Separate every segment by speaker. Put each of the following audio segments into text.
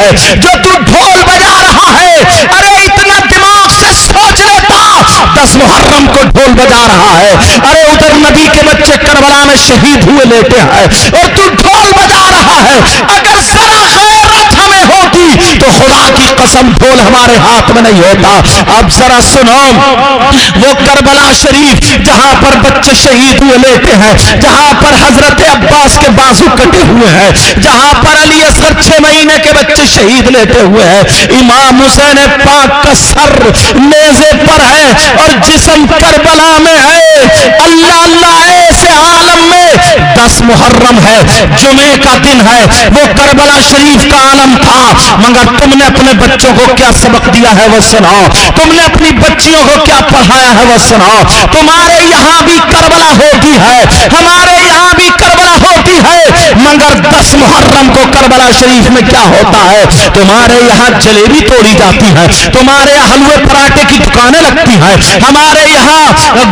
Speaker 1: ہے جو تو ڈھول بجا رہا ہے. ارے اتنا دماغ سے سوچ لیتا 10 محرم کو ڈھول بجا رہا ہے. ارے ادھر نبی کے بچے کربلا میں شہید ہوئے لیتے ہیں اور تو ڈھول بجا رہا ہے. اگر ذرا غیرت ہمیں ہوتی تو خدا کی قسم ڈھول ہمارے ہاتھ میں نہیں ہوتا. اب ذرا سنو, وہ کربلا شریف جہاں پر بچے شہید ہوئے لیتے ہیں, جہاں پر حضرت عباس کے بازو کٹے ہوئے ہیں, جہاں پر علی اصغر 6 مہینے کے بچے شہید لیتے ہوئے ہیں, امام حسین پاک کا سر نیزے پر ہے اور جسم کربلا میں ہے. اللہ اللہ ایسے عالم میں 10 محرم ہے, جمعے کا دن ہے, وہ کربلا شریف کا عالم تھا. مگر تم نے اپنے بچوں کو کیا سبق دیا ہے وہ سناؤ, تم نے اپنی بچیوں کو کیا پڑھایا ہے وہ سناؤ. تمہارے یہاں بھی کربلا ہوتی ہے, ہمارے یہاں بھی کربلا ہوتی ہے, مگر 10 محرم کو کربلا شریف میں کیا ہوتا ہے. تمہارے یہاں جلیبی توڑی جاتی ہے, تمہارے یہاں حلوے پراٹھے کی دکانیں لگتی ہیں, ہمارے یہاں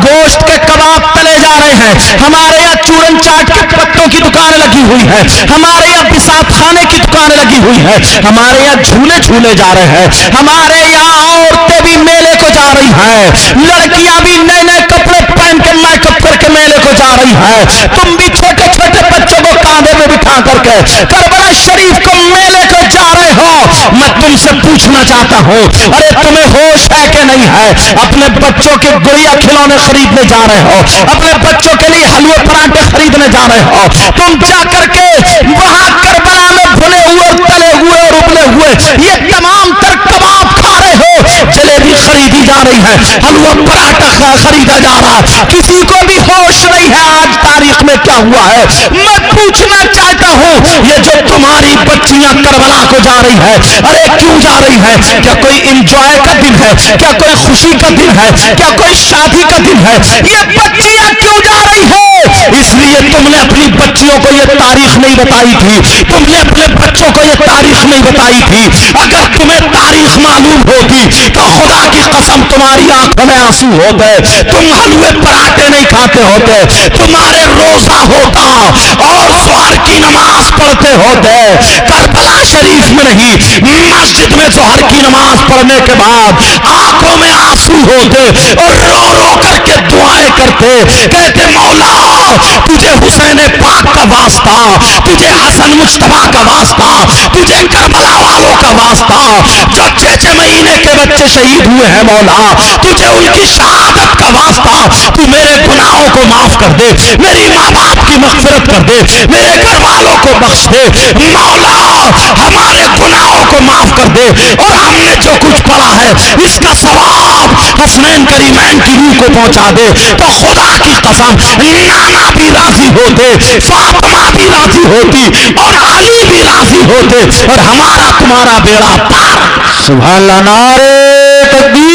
Speaker 1: گوشت کے کباب تلے جا رہے ہیں, ہمارے یہاں چورن چاٹ کے پتوں کی دکانیں لگی ہوئی ہیں, ہمارے یہاں بساط خانے کی دکانیں لگی ہوئی ہیں, ہمارے یہاں جھولے جھولے جا رہے ہیں, ہمارے یہاں عورتیں بھی میلے کو جا رہی ہیں, لڑکیاں بھی نئے نئے کپڑے پہن کے میک اپ کر کے میلے کو جا رہی ہیں. تم بھی چھوٹے چھوٹے بچوں کو کاندھے میں بٹھا کر کے کربلا شریف کو میلے کو جا رہے ہو. میں تم سے پوچھنا چاہتا ہوں, ارے تمہیں ہوش ہے کہ نہیں ہے؟ اپنے بچوں کے گڑیا کھلونے خریدنے جا رہے ہو, اپنے بچوں کے لیے حلوے پراٹھے خریدنے جا رہے ہو, تم جا کر کے وہاں کربلا میں بھنے ہوئے تلے ہوئے اور ابلے ہوئے یہ تمام تر کباب کھا رہے ہو. جلیبی خریدی جا رہی ہے, حلوہ پراٹھا خریدا جا رہا, کسی کو بھی ہوش نہیں ہے آج تاریخ میں کیا ہوا ہے. میں پوچھنا چاہتا ہوں, یہ جو تمہاری بچیاں کربلا کو جا رہی ہے, ارے کیوں جا رہی ہے؟ کیا کوئی انجوائے کا دن ہے, کیا کوئی خوشی کا دن ہے, کیا کوئی شادی کا دن ہے؟ یہ بچیاں کیوں جا رہی ہے؟ اس لیے تم نے اپنی بچیوں کو یہ تاریخ نہیں بتائی تھی, تم نے اپنے بچوں کو یہ تاریخ نہیں بتائی تھی. اگر تمہیں تاریخ معلوم ہوتی تو خدا کی قسم تمہاری آنکھوں میں آنسو ہوتے, تم حلوے پراٹھے نہیں کھاتے ہوتے, تمہارے روزہ ہوتا اور ظہر کی نماز پڑھتے ہوتے. کربلا شریف میں نہیں, مسجد میں ظہر کی نماز پڑھنے کے بعد آنکھوں میں آنسو ہوتے اور رو رو کر کے دعائیں کرتے, کہتے مولا تجھے حسین پاک کا واسطہ, تجھے حسن مجتبیٰ کا واسطہ, تجھے کربلا والوں کا واسطہ, جو 6 مہینے کے بچے شہید ہوئے ہیں مولا, تجھے ان کی شہادت کا واسطہ, تو میرے گناہوں کو معاف کر دے, میری ماں باپ کی مغفرت کر دے, میرے گھر والوں کو بخش دے مولا, ہمارے گناہوں کو معاف کر دے, اور ہم نے جو کچھ پڑھا ہے اس کا ثواب حسنین کریمین کی روح کو پہنچا دے. تو خدا کی قسم نانا بھی راضی ہوتے, فاطمہ بھی راضی ہوتی اور علی بھی راضی ہوتے, اور ہمارا تمہارا بیڑا پار.
Speaker 2: سبحان اللہ, نعرہ تکبیر.